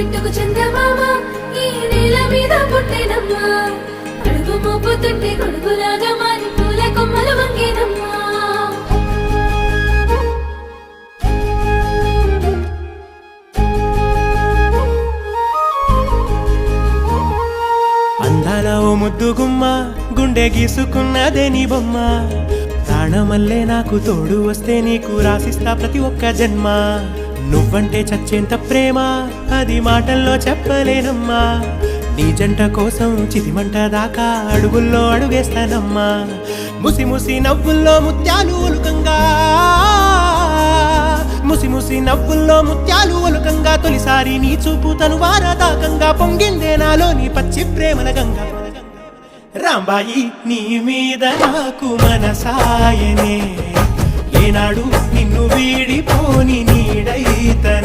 గిట్టుకు చందమామ ఈ నేల మీద పుట్టేనమ్మా అడుగు మోపుతుంటే గొడుగులాగా మారి పూల కొమ్మలు వంగేనమ్మా అందాల ఓ ముద్దు గుమ్మ గుండె గీసుకున్నదే నీ బొమ్మ ప్రాణమల్లే నాకు తోడు వస్తే నీకు రాసిస్తా ప్రతి ఒక్క జన్మ నువ్వంటే చచ్చేంత ప్రేమ అది మాటల్లో చెప్పలేనమ్మా నీ జంట కోసం చితిమంట దాకా అడుగుల్లో అడుగేస్తానమ్మా ముసి ముసి నవ్వుల్లో ముత్యాలు ఒలుకంగా ముసి ముసి నవ్వుల్లో ముత్యాలు ఒలుకంగా తొలిసారి నీ చూపు తను వారదాకంగా పొంగిందే నాలో నీ పచ్చి ప్రేమల గంగా రాంబాయి నీ మీద నాకు మనసాయనే ఏనాడు నిన్ను వీడిపోని నీడైతనే